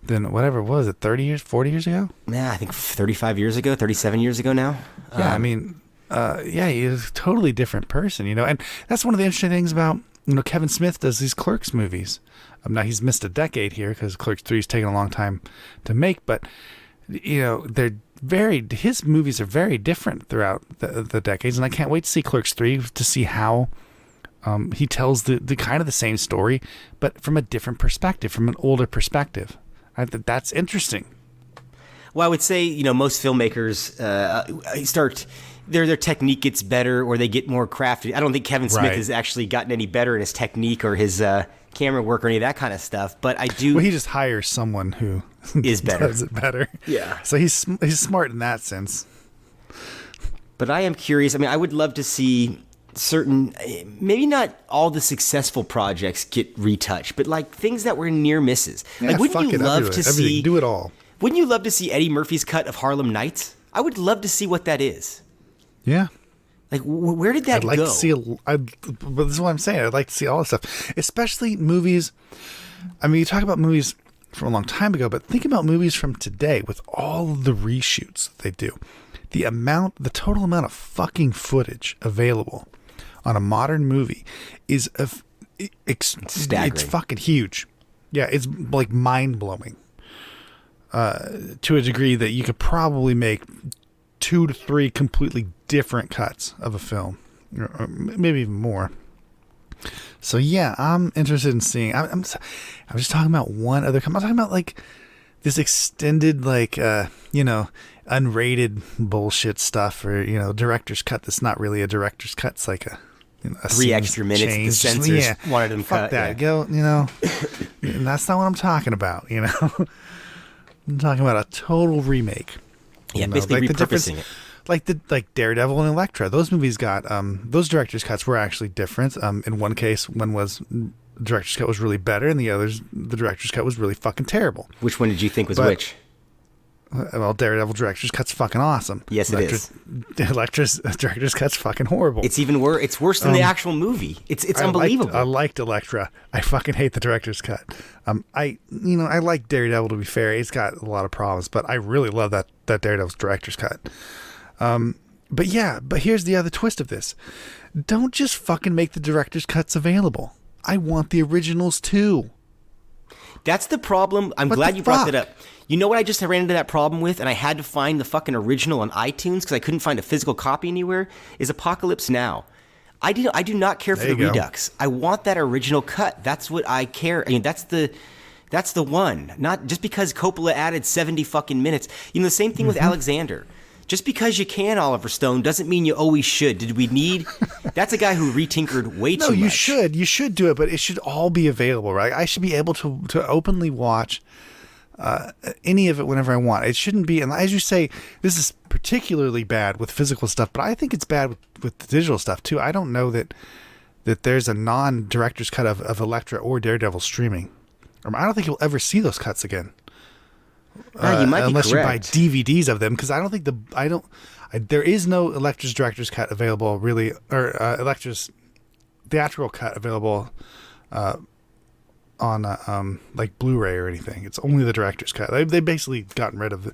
whatever, what was it, 30 years, 40 years ago? Yeah, I think 35 years ago, 37 years ago now. Yeah, I mean, he's a totally different person, you know, and that's one of the interesting things about, you know, Kevin Smith does these Clerks movies. Now he's missed a decade here because Clerks 3 has taken a long time to make, but, you know, his movies are very different throughout the decades, and I can't wait to see Clerks 3 to see how he tells the kind of the same story, but from a different perspective, from an older perspective. I think that's interesting. Well, I would say, you know, most filmmakers their technique gets better or they get more crafty. I don't think Kevin Smith has actually gotten any better in his technique or his camera work or any of that kind of stuff. But I do. Well, he just hires someone who is better. Does it better. Yeah. So he's smart in that sense. But I am curious. I mean, I would love to see certain, maybe not all the successful projects get retouched, but like things that were near misses. Yeah, like, wouldn't you love to see? Do it all. Wouldn't you love to see Eddie Murphy's cut of Harlem Nights? I would love to see what that is. Yeah. Like, where did that I'd like go? to see, but this is what I'm saying. I'd like to see all this stuff, especially movies. I mean, you talk about movies from a long time ago, but think about movies from today with all of the reshoots they do. The total amount of fucking footage available on a modern movie is staggering. It's fucking huge. Yeah, it's like mind-blowing to a degree that you could probably make 2 to 3 completely different cuts of a film, or maybe even more. So yeah, I'm interested in seeing. I'm just talking about one other. I'm talking about like this extended, like unrated bullshit stuff, or director's cut. That's not really a director's cut. It's like a 3 extra minutes. Change. The censors wanted them fuck cut. That. Go, and that's not what I'm talking about. I'm talking about a total remake. Yeah, basically repurposing it. Like Daredevil and Elektra. Those movies got those director's cuts were actually different. In one case, the director's cut was really better, and the director's cut was really fucking terrible. Which one did you think was which? Well, Daredevil director's cut's fucking awesome. Yes, it is. Elektra's director's cut's fucking horrible. It's even worse. It's worse than the actual movie. It's unbelievable. I liked Elektra. I fucking hate the director's cut. I like Daredevil, to be fair. It's got a lot of problems, but I really love that Daredevil's director's cut. But here's the other twist of this. Don't just fucking make the director's cuts available. I want the originals too. That's the problem. I'm glad you brought that up. You know what I just ran into that problem with, and I had to find the fucking original on iTunes because I couldn't find a physical copy anywhere, is Apocalypse Now. I do not care for the Redux. I want that original cut. That's what I care. I mean, that's the one. Not just because Coppola added 70 fucking minutes. The same thing with Alexander. Just because you can, Oliver Stone, doesn't mean you always should. Did we need... That's a guy who retinkered way too much. No, you should. You should do it, but it should all be available, right? I should be able to openly watch any of it whenever I want. It shouldn't be... And as you say, this is particularly bad with physical stuff, but I think it's bad with the digital stuff, too. I don't know that there's a non-director's cut of Elektra or Daredevil streaming. I don't think you'll ever see those cuts again. You might be unless correct. you buy DVDs of them, because I don't think there is no Electra's director's cut available, really, or Electra's theatrical cut available on like Blu-ray or anything. It's only the director's cut. They basically gotten rid of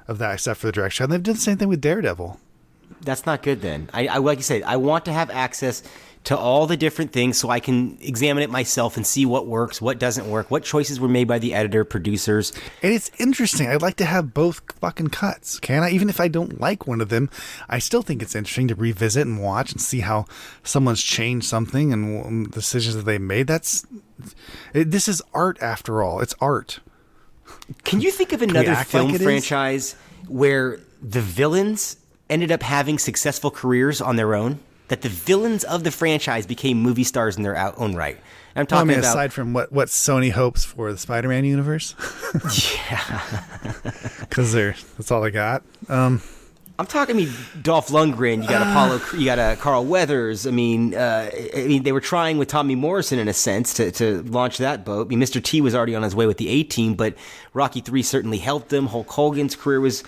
that except for the director's cut. And they've done the same thing with Daredevil. That's not good then. I like you said, I want to have access to all the different things so I can examine it myself and see what works, what doesn't work, what choices were made by the editor, producers. And it's interesting. I'd like to have both fucking cuts. Can I? Even if I don't like one of them, I still think it's interesting to revisit and watch and see how someone's changed something and decisions that they made. This is art after all. It's art. Can you think of another film like franchise where the villains ended up having successful careers on their own? That the villains of the franchise became movie stars in their own right. I'm talking about aside from what Sony hopes for the Spider-Man universe. Yeah, because that's all they got. I'm talking. I mean, Dolph Lundgren. You got Apollo. You got Carl Weathers. I mean, they were trying with Tommy Morrison in a sense to launch that boat. I mean, Mr. T was already on his way with the A-Team, but Rocky III certainly helped them. Hulk Hogan's career was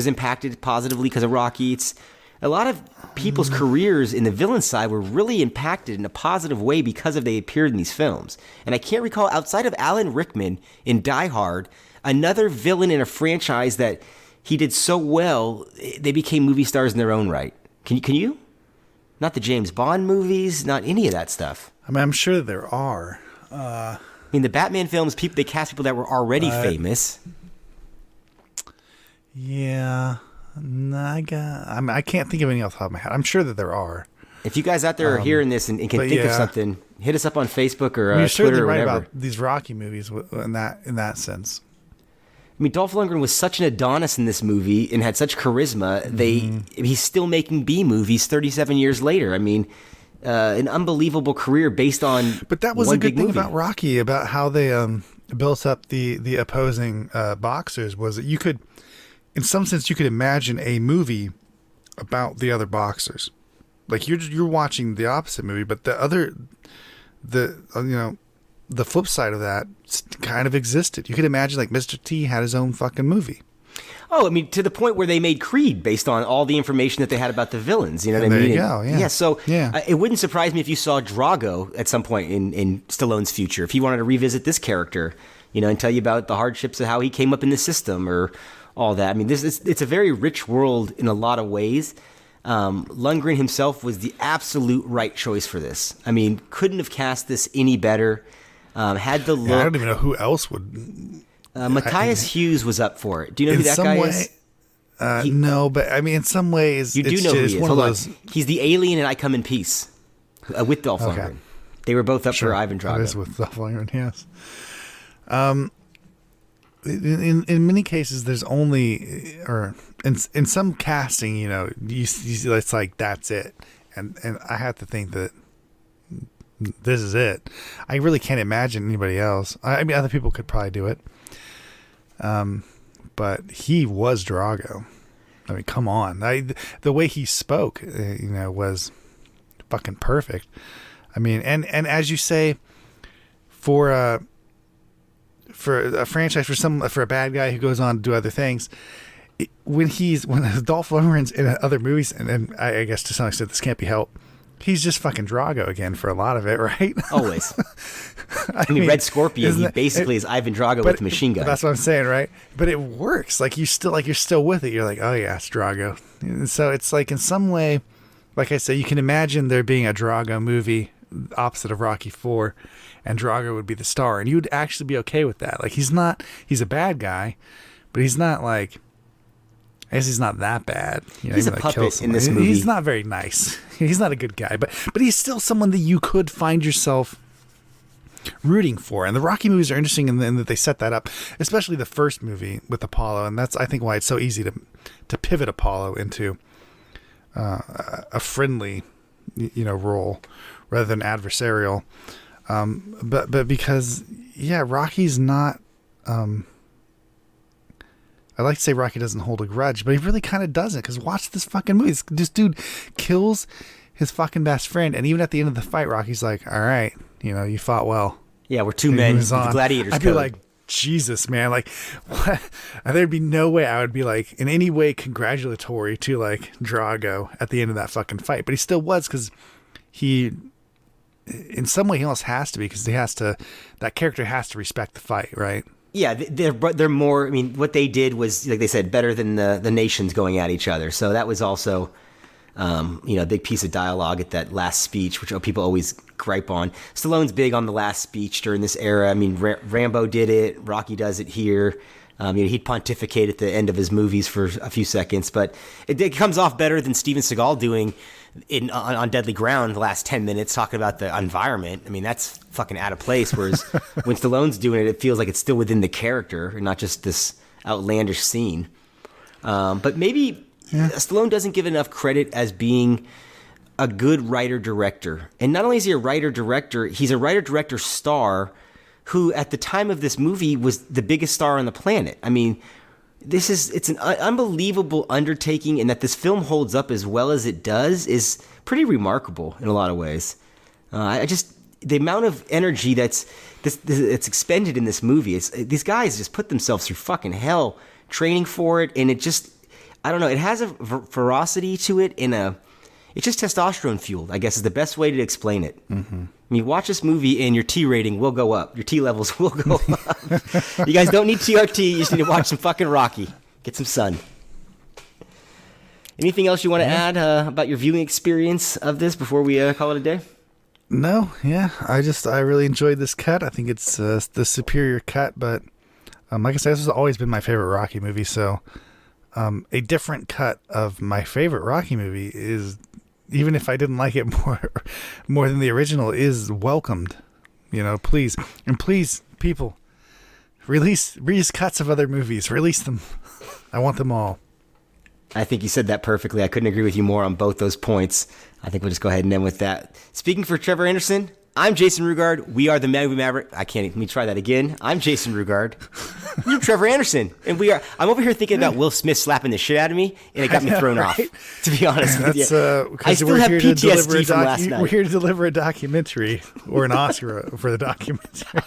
impacted positively because of Rocky. It's a lot of people's careers in the villain side were really impacted in a positive way because they appeared in these films. And I can't recall, outside of Alan Rickman in Die Hard, another villain in a franchise that he did so well, they became movie stars in their own right. Can you? Not the James Bond movies, not any of that stuff. I mean, I'm sure there are. I mean, the Batman films, they cast people that were already famous. Yeah. No, I can't think of any off the top of my head. I'm sure that there are. If you guys out there are hearing this and can think of something, hit us up on Facebook or you're Twitter or right whatever. about these Rocky movies in that sense. I mean, Dolph Lundgren was such an Adonis in this movie and had such charisma. He's still making B movies 37 years later. I mean, an unbelievable career based on. But that was one a good big thing movie. about Rocky, about how they built up the opposing boxers, was that you could, in some sense, you could imagine a movie about the other boxers. Like you're watching the opposite movie, but the flip side of that kind of existed. You could imagine like Mr. T had his own fucking movie. Oh, I mean, to the point where they made Creed based on all the information that they had about the villains. You know what I mean? There you go. Yeah. So it wouldn't surprise me if you saw Drago at some point in Stallone's future, if he wanted to revisit this character, and tell you about the hardships of how he came up in the system or all that. I mean, it's a very rich world in a lot of ways. Lundgren himself was the absolute right choice for this. I mean, couldn't have cast this any better. Had the look. I don't even know who else would. Matthias Hughes was up for it. Do you know who that guy is? No, but I mean, in some ways, you do know who he is. Hold on. Those... He's the alien in I Come in Peace with Dolph Lundgren. They were both up for Ivan Drago. It is with Dolph Lundgren, yes. In many cases, there's only, or in some casting, you see, it's like that's it, and I have to think that this is it. I really can't imagine anybody else. I mean, other people could probably do it. But he was Drago. I mean, come on. The way he spoke, was fucking perfect. I mean, and as you say, for a franchise, for a bad guy who goes on to do other things, when Dolph Lundgren's in other movies, and I guess to some extent this can't be helped, he's just fucking Drago again for a lot of it, right? Always. I mean, Red Scorpion, he basically is Ivan Drago with a machine gun. That's what I'm saying, right? But it works. Like you're still with it. You're like, oh yeah, it's Drago. And so it's like in some way, like I say, you can imagine there being a Drago movie opposite of Rocky IV, and Drago would be the star, and you'd actually be okay with that. Like he's a bad guy, but he's not like. I guess he's not that bad. He's a puppet in this movie. He's not very nice. He's not a good guy, but he's still someone that you could find yourself rooting for. And the Rocky movies are interesting in that they set that up, especially the first movie with Apollo, and that's I think why it's so easy to pivot Apollo into a friendly, role rather than adversarial. But because Rocky's not. I like to say Rocky doesn't hold a grudge, but he really kind of doesn't, because watch this fucking movie. This dude kills his fucking best friend, and even at the end of the fight, Rocky's like, all right, you fought well. Yeah, we're two men with the gladiators code. Jesus, man, like, what? There'd be no way I would be like in any way congratulatory to like Drago at the end of that fucking fight, but he still was, because he, in some way, he almost has to be, because that character has to respect the fight, right? Yeah, they're more. I mean, what they did was, like they said, better than the nations going at each other. So that was also, a big piece of dialogue at that last speech, which people always gripe on. Stallone's big on the last speech during this era. I mean, Rambo did it. Rocky does it here. He'd pontificate at the end of his movies for a few seconds, but it comes off better than Steven Seagal doing on Deadly Ground the last 10 minutes talking about the environment. I mean, that's fucking out of place, whereas when Stallone's doing it, it feels like it's still within the character and not just this outlandish scene. But maybe Stallone doesn't give enough credit as being a good writer-director. And not only is he a writer-director, he's a writer-director star who, at the time of this movie, was the biggest star on the planet. I mean, it's an unbelievable undertaking, and that this film holds up as well as it does is pretty remarkable in a lot of ways. The amount of energy that's expended in this movie, these guys just put themselves through fucking hell training for it, and it just, I don't know, it has a ferocity to it, it's just testosterone fueled, I guess is the best way to explain it. Mm-hmm. I mean, watch this movie and your T rating will go up. Your T levels will go up. You guys don't need TRT. You just need to watch some fucking Rocky. Get some sun. Anything else you want to add about your viewing experience of this before we call it a day? No, yeah. I really enjoyed this cut. I think it's the superior cut, but like I said, this has always been my favorite Rocky movie, so a different cut of my favorite Rocky movie is, even if I didn't like it more than the original, is welcomed. Please people, release cuts of other movies. Release them. I want them all. I think you said that perfectly. I couldn't agree with you more on both those points. I think we'll just go ahead and end with that. Speaking for Trevor Anderson, I'm Jason Rugard. We are the Movie Maverick. Let me try that again. I'm Jason Rugard. You're Trevor Anderson. And I'm over here thinking about Will Smith slapping the shit out of me, and it got me thrown off, to be honest with you. I still have PTSD from last night. We're here to deliver a documentary, or an Oscar for the documentary.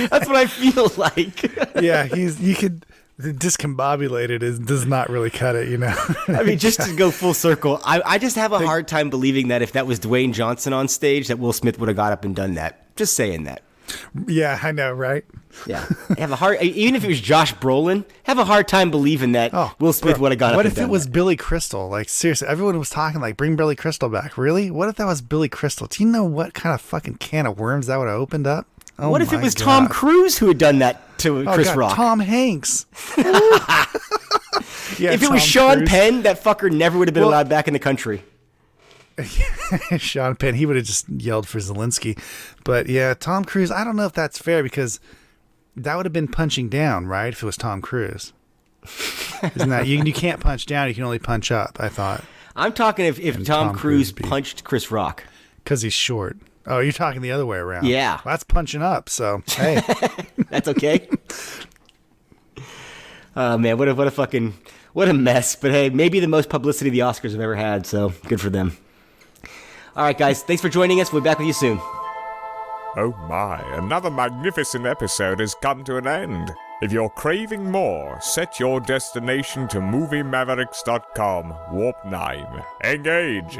That's what I feel like. Yeah, you could... Discombobulated does not really cut it, I mean, just to go full circle, I just have a hard time believing that if that was Dwayne Johnson on stage, that Will Smith would have got up and done that. Just saying that. Yeah, I know, right? Yeah, even if it was Josh Brolin, have a hard time believing that Will Smith would have got up and done that. What if it was Billy Crystal? Like, seriously, everyone was talking like, bring Billy Crystal back. Really? What if that was Billy Crystal? Do you know what kind of fucking can of worms that would have opened up? Oh, what if it was Tom Cruise who had done that to Chris Rock? Tom Hanks. If it was Sean Penn, that fucker never would have been allowed back in the country. Sean Penn, he would have just yelled for Zelensky. But yeah, Tom Cruise, I don't know if that's fair, because that would have been punching down, right? If it was Tom Cruise. Isn't that, you can't punch down, you can only punch up, I thought. I'm talking if Tom Cruise punched Chris Rock. Because he's short. Oh, you're talking the other way around. Yeah. Well, that's punching up, so, hey. That's okay. Oh, man, what a mess. But, hey, maybe the most publicity the Oscars have ever had, so good for them. All right, guys, thanks for joining us. We'll be back with you soon. Oh, my. Another magnificent episode has come to an end. If you're craving more, set your destination to MovieMavericks.com. Warp 9. Engage!